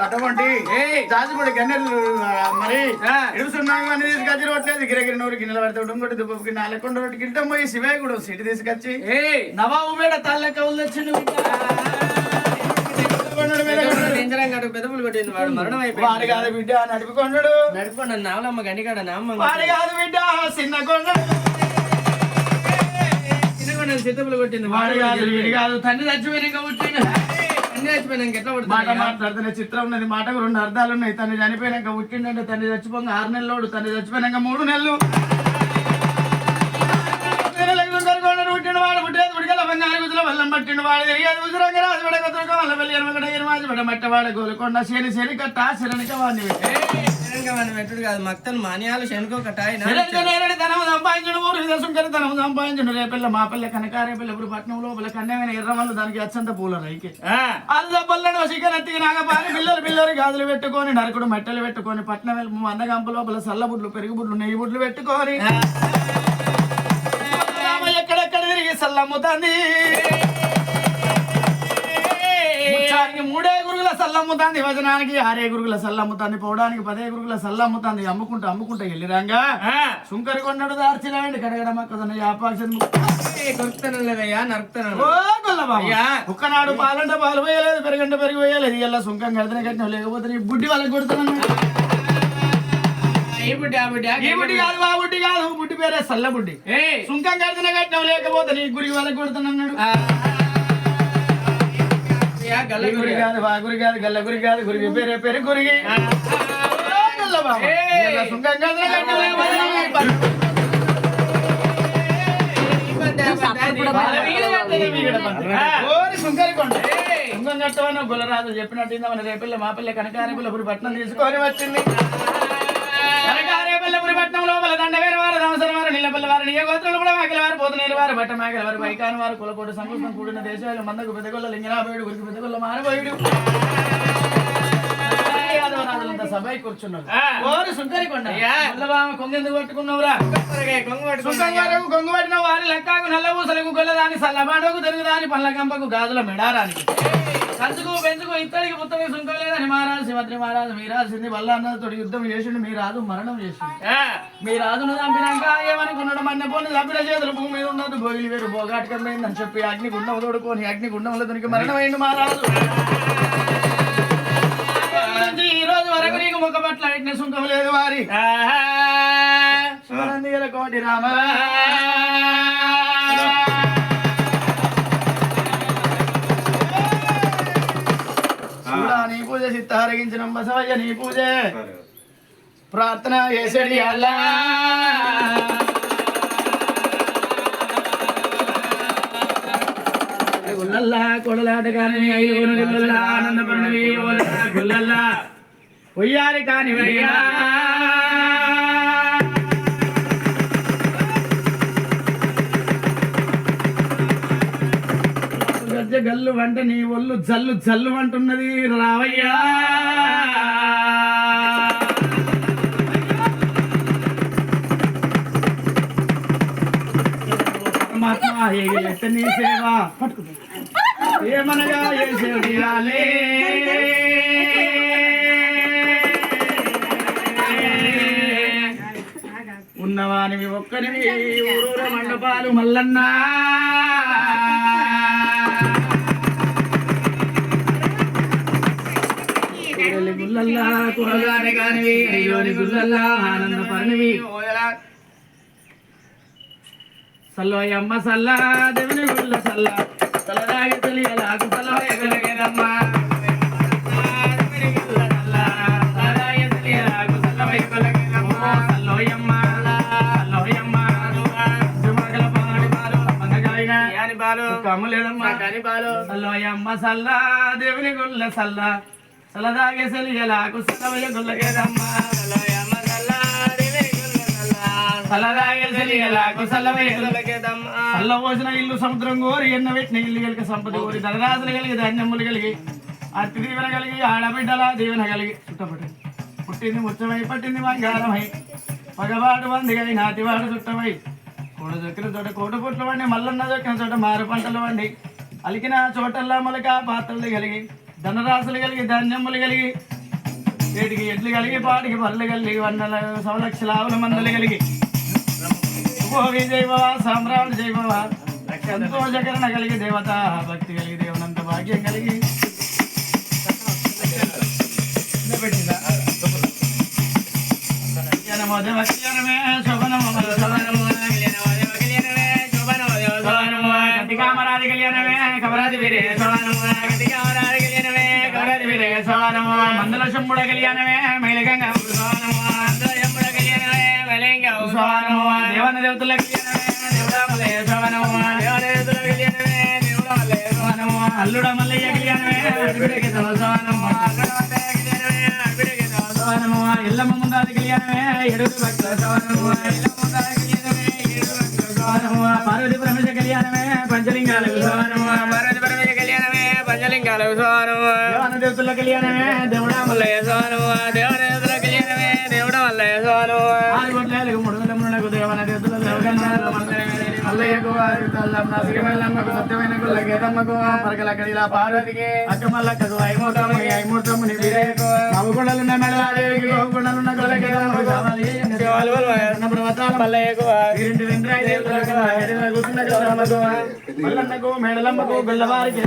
అటువంటి జాజిపడి గన్నెలు మరి ఇడుస్తున్నాయి అన్ని తీసుకొచ్చి రోట్లేదు గిరగిరి నూరు గిన్నెలు పడతాడు ఇంకోటి దుబ్బకి నాలుగు రోడ్డు గిట్టం పోయి శివయ్య కూడా సిటీ తీసుకొచ్చి నవాబు మీద తల్ల కవులు తెచ్చిండు పెదవులు కొట్టింది వాడు మరణం వాడు కాదు బిడ్డ నడుపుకొండడు నడుపుకోండి నావలమ్మ గండికాడ నామ్మ వాడు కాదు బిడ్డ చిన్న కొండడు చిత్తపులు కొట్టింది వాడు కాదు వీడు కాదు తండ్రి చచ్చిపోయినాక పుట్టిండు చచ్చిపోయినాక ఎట్లా మాట మాట్లాడుతున్న చిత్రం ఉన్నది మాటకు 2 అర్థాలు ఉన్నాయి తండ్రి చనిపోయినాక పుట్టిండంటే తండ్రి చచ్చిపోక 6 నెలలోడు తండ్రి చచ్చిపోయినాక 3 నెలలు పుట్టిన వాడు పుట్టేది ఉడికల బంగారు గుజుల వల్లం పట్టిండు వాడు తెలియదు ఉజురంగా రాజు పడక వల్ల వెళ్ళి ఎనమగడ ఎనమాజు పడ మట్టవాడ గోలుకొండ శని శని కట్ట శరణిక వాడిని పెట్టుడు కాదు మక్తలు మాన్యాలు శనుకో కట్టాయి ధనము సంపాదించడు ఊరు విదేశంకరి ధనము సంపాదించడు రేపిల్ల మా పిల్ల కనకారేపిల్ల ఇప్పుడు పట్నం లోపల కన్యమైన ఎర్రమల్లు దానికి అచ్చంత పూల రైకి అది పల్లెడు వసికనెత్తికి నాగపాలి పిల్లలు గాజులు పెట్టుకొని నరకుడు మట్టెలు పెట్టుకొని పట్నం వెళ్ళి అందగంప లోపల సల్లబుడ్లు పెరుగుబుడ్లు నెయ్యి బుడ్లు పెట్టుకొని ఎక్కడెక్కడ తిరిగి సల్లమ్ముతాంది 3 గురుగుల సల్లమ్ముతాంది వచనానికి 6 గురుగుల సల్లమ్ముతాంది పోవడానికి 10 గురుగుల సల్లమ్ముతాంది అమ్ముకుంటా వెళ్ళిరాంగా సుంకరి కొండడు దార్చిరాండి కడగడ మక్కదన్న యాపాక్షను కొరుకుతానయ్యా నరుకుతాను ఒక్కనాడు పాలంట పాలు పోయలేదు పెరగంట పెరిగి పోయలేదు ఇలా సుంకం కడితేనే కట్టిన లేకపోతే నీ బుడ్డి వాళ్ళకి కొడుతున్నాను బుడ్డి కాదు బుడ్డి పేరే సల్ల బుడ్డి సుంకం కడితేనే కట్టినావు లేకపోతే నీ గురికి వాళ్ళకి కొడుతున్నాడు గురి కాదు గురి కాదు గల్ల గురి కాదు గురికి పేరే పేరు గురికి సుంకం సుంకరికొండ సుంకం కట్టవన్న గుల్లరాజు చెప్పినట్టు మన రేపిల్ల మా పిల్ల కనకారేపల్లపురి పట్నం తీసుకొని వచ్చింది కనకారేపల్లపురి పట్నం లోపల దండవేరు వారు సంవత్సరం వారు నీళ్ళపల్లి వారు నియోగోత్రులు కూడా మాకిల వారు పోతునేలు వారు బట్ట మాకిల వారు వైకాని వారు కులకోటి సంస్కృతం కూడిన దేశాలు మందకు పెద్దగొల్ల లింగనాభయుడు గురికి పెద్దగొల్ల మారబోయుడు సభై కూర్చున్నాడు ఓరు సుంకరికొండ కొంగెందుకు పట్టుకున్నావురా కొంగు పట్టిన వారి లెక్కకు నల్ల ఊసలకు గొల్లదాని సల్లబాడకు తెలుగుదాని పళ్ళ కంపకు గాజుల మెడారానికి కంచుకు పెంచుకు ఇత్తడికి పుత్తకి సుంకం లేదని మహారాజు శివత్రి మహారాజు మీరాల్సింది వల్లన్నతో యుద్ధం చేసిండు మీ రాజు మరణం చేసిండు మీ రాజును చంపినాక ఏమనుకున్నాడు మన్న పోని చంపిన చేతులు భూమి మీద ఉన్నది భోగిలి వేరు భోగాటకం పోయిందని చెప్పి అగ్ని గుండం తోడుకొని అగ్ని గుండంలో తనకి మరణం అయింది మహారాజు ఈ రోజు వరకు నీకు ముఖ పట్ల అడిగిన సుంకం లేదు వారి కోటి రామ నీ పూజ చిత్తారగించిన బసవయ్య నీ పూజ ప్రార్థన చేసేది అల్లా గుల్లల్లా కొడలాట కానీ ఆనందపడినవి గుల్లల్లా ఉయ్యాలి కాని గజ్జ గల్లు వంట నీ ఒళ్ళు జల్లు జల్లు అంటున్నది రావయ్యా పరమాత్మ నీ సేవ ఏమనగా ఏ సేవ చేయాలి ఉన్నవానివి ఒక్కనివి ఊరూర మండపాలు మల్లన్నా గుల్లల్లా కూరగానే కానివి అయ్యోని గుల్లల్లా ఆనంద పర్ణివి సల్లోయమ్మ సల్లా దేవుని గుల్ల సల్లా సల్లదాగి తెలియలాకు సల్లవయ్యగలగేదమ్మా కమ్ము లేదమ్మా సల్లోయమ్మ సల్లా దేవుని గుల్ల సల్లా సలదాగే సెలియలాకు సలవయ గుల్లగేదమ్మ సలదాగే సెలియలాకు సలవయ గుల్లగేదమ్మ సల్ల పోసిన ఇల్లు సముద్రం కోరి ఎన్న పెట్టిన ఇల్లు కలిగి సంపద కోరి ధనరాజులు కలిగి ధాన్యములు కలిగి అతి దీవెన కలిగి ఆడబిడ్డల దీవెన కలిగి చుట్టపడి పుట్టింది ముచ్చమై పట్టింది బంగారమై పగవాడు వందిగై నాటివాడు చుట్టమై కూడ దొక్కిన చోట కోట పుట్ల వండి మల్లన్న దొక్కిన చోట మారు పంటలు వండి అలికిన చోటల్లా మొలక పాత్రలు కలిగి ధనరాశులు కలిగి ధాన్యములు కలిగి వీటికి ఎడ్లు కలిగి పాటికి పళ్ళు కలిగి 100 లక్షల ఆవుల మందలు కలిగి భోగి జైవ సామ్రాట్ జైవ సంతోషకరణ కలిగి దేవత భక్తి కలిగి దేవునంత భాగ్యం కలిగి దేవమే శోభనము కామరాది కళ్యాణమే కమరాది వీరే సోనము మందల శంభుడ కళ్యాణమే మైలగంగా దేవన దేవతల కళ్యాణమే దేవుడమలయ సోనము అల్లుడ మల్లయ్య కళ్యాణమే సోనము ఎల్లమ్మ ముందాది కళ్యాణమే ఎడుగు భక్తుల సోనము పార్వతి పరమేశ కళ్యాణమే పంచలింగాలకు సోనము పార్వతి పరమేశ కళ్యాణమే పంచలింగాలకు సోనము దేవన దేవతల కళ్యాణమే దేవుడా మల్లయ్య సోనము దేవన దేవతల కళ్యాణమే దేవుడా మల్లయ్య సోనము 6 కోట్లకు 3 మూలకు దేవన దేవతల దేవగన్నాలు మల్లయ్యకు తల్లమ్మ శ్రీమల్లమ్మకు సత్యమైన గుల్లగేదమ్మకు పరకల కడిలా పార్వతికి అక్కమల్లకు ఐమూర్తముని వీరేకు నవగుణలున్న మెడలాదేవికి గోగుణలున్న గుల్లగేదమ్మకు మల్లయ్యకు వీరింటి వెంట్రాయ దేవతలకు ఎడల కూర్చున్న గౌరమ్మకు మల్లన్నకు మేడలమ్మకు గొల్లవారికి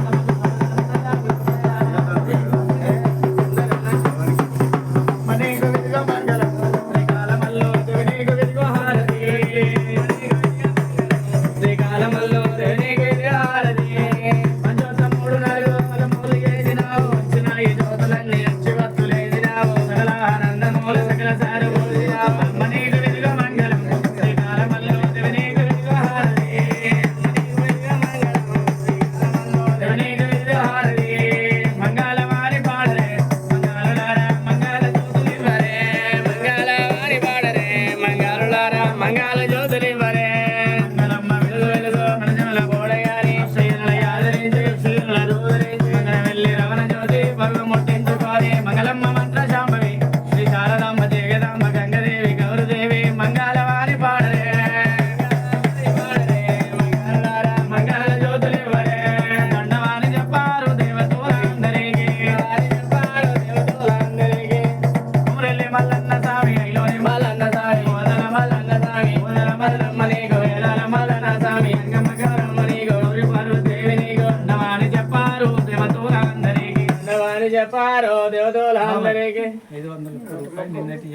చెప్పారు దేవతలందరికీ 500 రూపాయలు నిన్నటి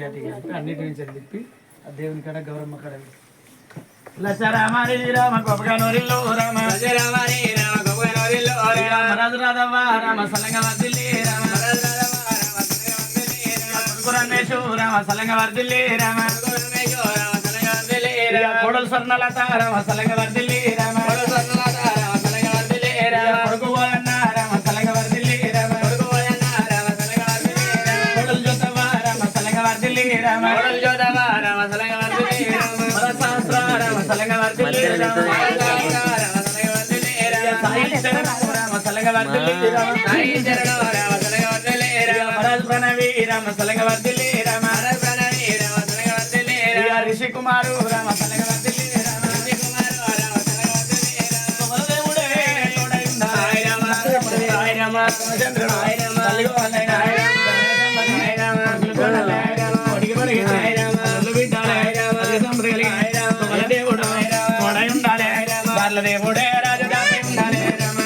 అన్నిటి నుంచి తిప్పి ఆ దేవుని కాడ గౌరమ్మ కాడ లచ్చరామారి రామ గోపగానోరిల్లో రామ లచ్చరామారి రామ గోపగానోరిల్లో రామ రాజు రాధవ్వ రామ సలంగ వర్దిల్లి రామ రాజు రాధవ్వ రామ సలంగ వర్దిల్లి రామ కురమేశు రామ సలంగ వర్దిల్లి రామ కురమేశు రామ సలంగ వర్దిల్లి రామ కోడల స్వర్ణలత రామ సలంగ వర్దిల్లి రామ కోడల స్వర్ణలత రామ సలంగ వర్దిల్లి రామ కొడుకు వలన రామ సలంగ వర్దిల్లి రామ కొడుకు వలన రామ సలంగ వర్దిల్లి రామ కోడల జోతవ రామ సలంగ వర్దిల్లి రామ కోడల జోతవ రామ సలంగ వర్దిల్లి రామ పరశాస్త్ర రామ సలంగ వర్దిల్లి రామ రామ సలంగ వర్దిల్లి రామ సాయి చరణ రామ సలంగ వర్దిల్లి రామ సాయి చరణ రామ సలంగ వర్దిల్లి రామ మహారాజ్ ప్రణవి రామ సలంగ వర్దిల్లి రామ మహారాజ్ ప్రణవి రామ సలంగ వర్దిల్లి రామ రిషి కుమారు రామ సలంగ వర్దిల్లి రామ రిషి కుమారు రామ సలంగ వర్దిల్లి రామ బలదేవుడే తోడైందా హాయ్ రామ హాయ్ రామ చంద్రుడు హాయ్ రామ తల్లిగో హాయ్ రామ హాయ్ రామ హాయ్ రామ ఒడిగి ఒడిగి హాయ్ రామ అల్లు బిడ్డాలే హాయ్ రామ సంప్రగలి హాయ్ రామ బలదేవుడు హాయ్ రామ తోడై ఉండాలి హాయ్ రామ బార్లదేవుడే రాజుగానే ఉండాలి రామ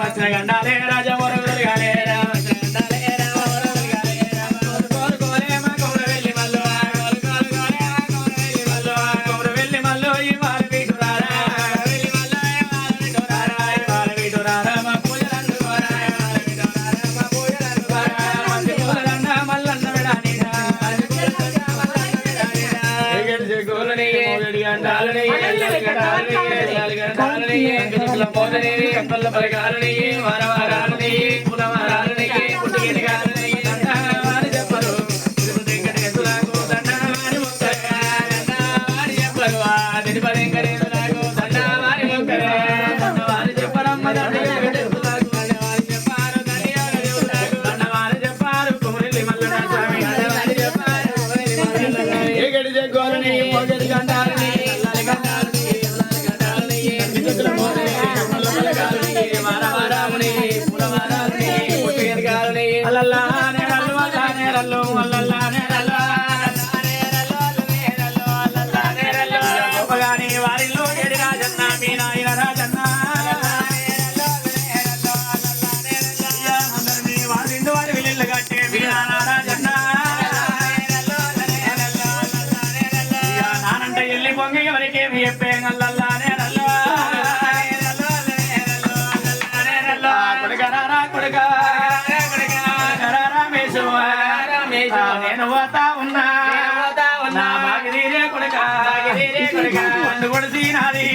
వచ్చిన గండాలే రాజా వరవరు గాలే రామ గండాలే రామ వరవరు గాలే రామ కోరుకోలే మా కౌర వెళ్ళి మల్లు కోరుకోలే మా కౌర వెళ్ళి మల్లు కౌర వెళ్ళి మల్లు ఈ వార వీటురారా వెళ్ళి మల్లు ఈ వార వీటురారా ఈ వార వీటురారా మా పూజలందు కోరా వార వీటురారా మా పూజలందు కోరా మంది పూజలంద మల్లన్న విడానిరా మంది పూజలంద మల్లన్న విడానిరా ఏగెల్జే గోలని మోగడి అండాలని గండాలని గండాలని గండుల పోదని కంపల్ల పలకాలని వారవారాలని పునవారా నేరల్లు వల్ల నేరల్లు వల్ల నేరల్లు గోపగాని వారిలో ఏడి రాజన్న మీ నాయన రాజన్న అందరినీ వారిండు వారి విల్లు కట్టే మీ నాన్న రాజన్న నానంటే ఎల్లి పొంగి ఎవరికేమి చెప్పే గల్లల్లా నేరల్లు కొడుకరారా కొడుక నేను పోతా ఉన్నా నా బాగిరే కొడుక పండు కొడిసి నాది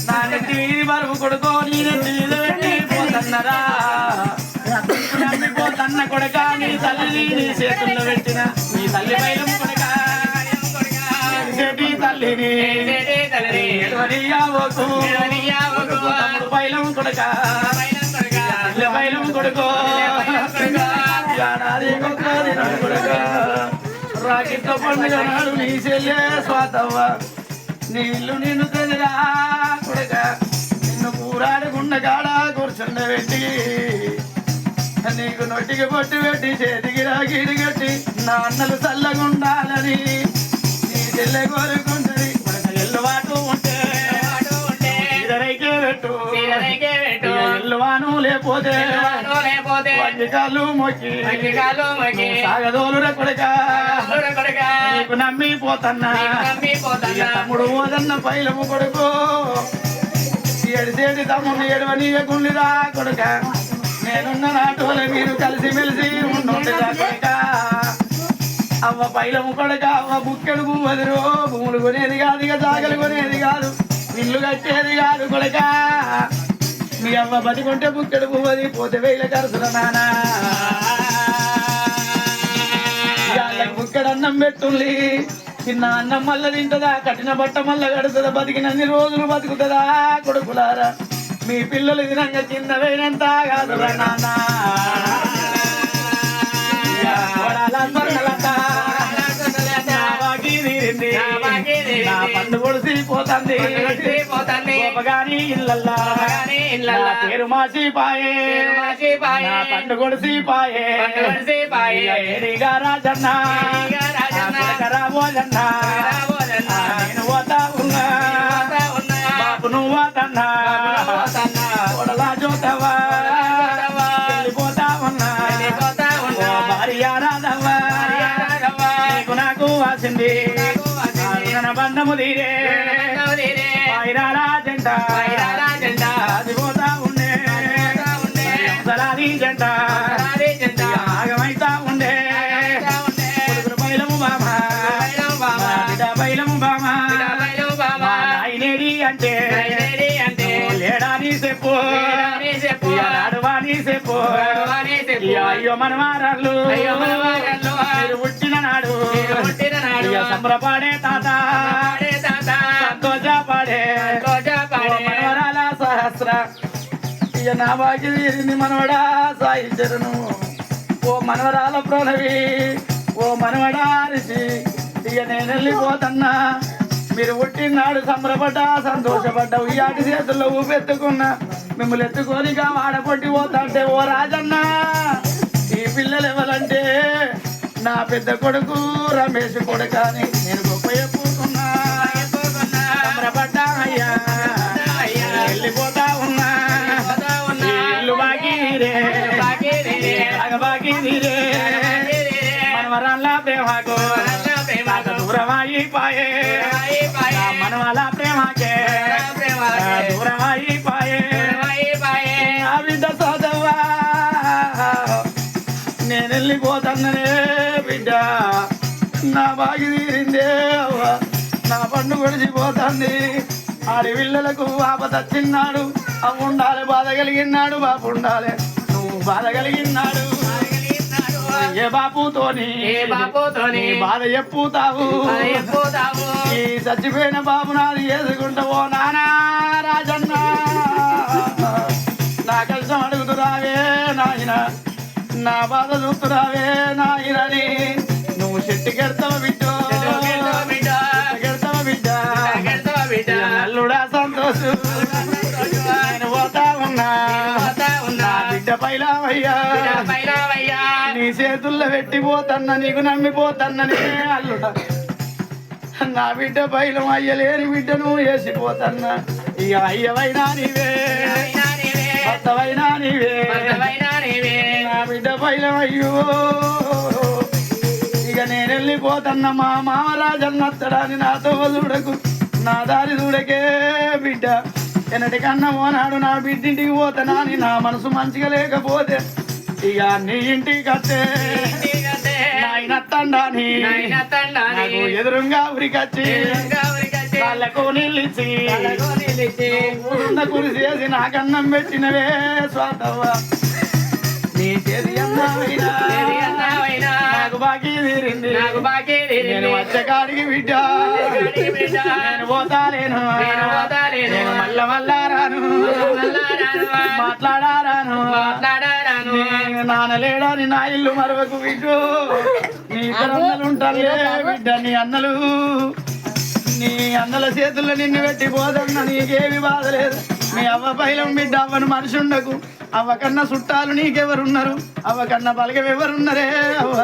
నా నెత్తి వీధి బరువు కొడుకో నీ నెత్తి మీద పెట్టి పోతన్నరా నమ్మిపోతన్న కొడుక నీ తల్లి నీ చేతుల్లో పెట్టిన నీ తల్లి పైలం కొడుక తల్లిని పైలం కొడుక పైలం కొడుకో రాకిట్ల పండుగ నాడు నీ చెల్లె స్వాతవ్వ నీ ఇల్లు నిన్ను తెదిరా కొడుక నిన్ను కూరాడి గుండెగాడ కూర్చుండబెట్టి నీకు నొట్టికి పొట్టి పెట్టి చేతికి రాగిడి కట్టి నా అన్నలు చల్లగుండాలని నీ చెల్లె కోరుకుంటది ఎల్లువాటు ఉంటే పెట్టు ఎల్లువాను లేకపోతే కాళ్ళు మొక్కి సాగదోలుర కొడుక నీకు నమ్మి పోతన్నా తమ్ముడు ఓదన్న పైలము కొడుకు ఏడిసేటి తమ్ముడు ఏడవనీయకుండిరా కొడుక నేనున్న నాటోల మీరు కలిసి మెలిసి ఉండుండిరా కొడుక అవ్వ పైలము కొడుక అవ్వ బుక్కెడు భూమదిరో భూములు కొనేది కాదు ఇక జాగలు కొనేది కాదు ఇల్లు కట్టేది కాదు కొడుక మీ అవ్వ బతికుంటే బుక్కెడు పువ్వది పోతే వేల కరుసుల నానా బుక్కెడు అన్నం పెట్టుంది చిన్న అన్నం మల్ల తింటదా కట్టిన బట్ట మల్ల కడుతుందా బతికినన్ని రోజులు బతుకుతుందా కొడుకులారా మీ పిల్లలు తినంగా చిన్నవేనంత కాదురా నానా నా పండు కొడిసి పోతుంది గోపగాని ఇల్లల్లా పేరు మాసిపాయే నా పండు కొడిసి పాయే ఏడిగా రాజన్న రాబోజన్న నేను పోతా ఉన్నా బాపు నువ్వు పోతన్నా కొడలా చూతావా వెళ్ళిపోతా ఉన్నా భార్య రాదవ్వా నీకు నాకు వాసింది బంధము తీరే జంట అది పోతా ఉండే సలాది జంట ఆగమైతా ఉండే కొడుకులు బైలము బామా బైలము బామా నాయనేడి అంటే లేడాని చెప్పు అడవాని చెప్పు అయ్యో మనవారాళ్ళు మీరు పుట్టిన నాడు సంబరపాడే తాత సంతోషపడే మనవరాల సహస్ర ఇక నా బాకి తీరింది మనవడా సాయించరును ఓ మనవరాల ప్రణవి ఓ మనవడా రిషి ఇక నేను వెళ్ళిపోతున్నా మీరు పుట్టినాడు సంబరపడ్డా సంతోషపడ్డా ఇయాటి చేతుల్లో ఊపెత్తుకున్నా మిమ్మల్ని ఎత్తుకోనిగా వాడపట్టి పోతాంటే ఓ రాజన్న ఈ పిల్లలు ఎవరంటే నా పెద్ద కొడుకు రమేష్ కొడుకు అని నేను గొప్ప చెప్పుకున్నా సంబరపడ్డా అయ్యా వెళ్ళిపోతా ఉన్నా ఇల్లు బాకీరే బాకీరే మనవరాళ్ళ ప్రేమకు దూరమైపాయే మనవాళ్ళ ప్రేమకే దూరమైపాయే నా బిడ్డ సోదవ్వా నేను వెళ్ళిపోతానే బిడ్డ నా బాగి తీరిందే అవ్వ నా పండు కొడిచిపోతుంది ఆడి పిల్లలకు ఆపద వచ్చిన్నాడు అవ్వ ఉండాలి బాధ కలిగినాడు బాపు ఉండాలి నువ్వు బాధ కలిగినాడు ఏ బాపుతోని బాధ చెప్పుతావు ఈ చచ్చిపోయిన బాబు నాది చేసుకుంటావో నానా రాజన్న నా కష్టం అడుగుతురావే నాయన నా బాధ చూస్తురావే నాయనని నువ్వు చెట్టుకెడతావు బిడ్డో బిడ్డ అల్లుడా సంతోషం నేను పోతా ఉన్నా పైలావయ్యా నీ చేతుల్లో పెట్టిపోతన్నా నీకు నమ్మిపోతన్నా నేనే అల్లుడా నా బిడ్డ పైలం అయ్యలేని బిడ్డను వేసిపోతన్నా ఇక అయ్యవైనా నీవే భర్తవైనా నీవే నా బిడ్డ పైలం అయ్యో ఇక నేను వెళ్ళిపోతన్నా మా మామరాజన్నత్తడాని నాతో చూడకు నా దారి చూడకే బిడ్డ ఎన్నటికన్నా ఓనాడు నా బిడ్డింటికి పోతానా అని నా మనసు మంచిగా లేకపోతే ఇక నీ ఇంటికి కట్టే నాయన తండాని నాకు ఎదురుగా ఉరికొచ్చి వాళ్ళకు నీళ్ళిచ్చి కురిసేసి నాకన్నం పెట్టినవే స్వాతవ్వ నీ చేతి అన్నమైనా నాకు బాకీ తీరింది నేను వచ్చకాడికి బిడ్డ నేను పోతాలేను నేను మళ్ళా రాను మాట్లాడారాను నానలేడని నా ఇల్లు మరవకు బిడ్డు నీ ఇద్దరు అన్నలు ఉంటారు బిడ్డ నీ అన్నలు నీ అన్నల చేతుల్లో నిన్ను పెట్టి పోదన్న నీకేమి బాధ లేదు నీ అవ్వ పైలం బిడ్డ అవ్వను మనిషి ఉండకు అవ్వ కన్నా చుట్టాలు నీకెవరున్నారు అవ్వ కన్నా పలకెవరున్నరే అవ్వ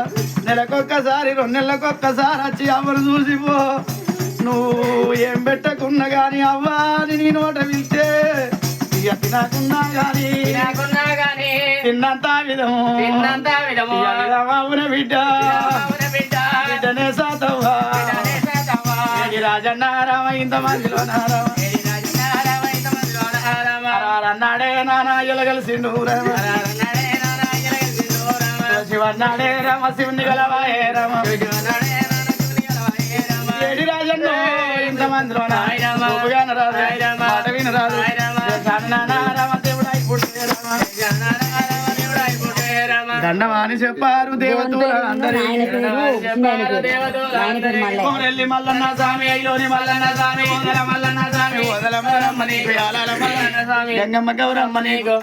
నెలకొక్కసారి 2 నెలలకొక్కసారి వచ్చి అవ్వను చూసిపో నువ్వు ఏం పెట్టకున్నా గాని అవ్వ అని నీ నోట పిలిస్తే ఇక తినకున్నా గాని తిన్నంత విధము అవున బిడ్డ బిడ్డనే సాతవ్వా రాజన్న రామ ఇంత మందిలో అన్నాడే నానా ఎలగలిసిండు శివన్నాడే రామ శివుని గలవాయే రామ ఏడి రాజన్న ఇంత మందిలో మాట వినరాదు రామ దేవుడా దండమాని చెప్పారు దేవతలు అందరి మల్లన్న స్వామి అయిలోని మల్లన్న స్వామి మల్లన్న స్వామి వదల మల్లమ్మ నీకు మల్లన్న స్వామి గంగమ్మ గౌరమ్మ నీకు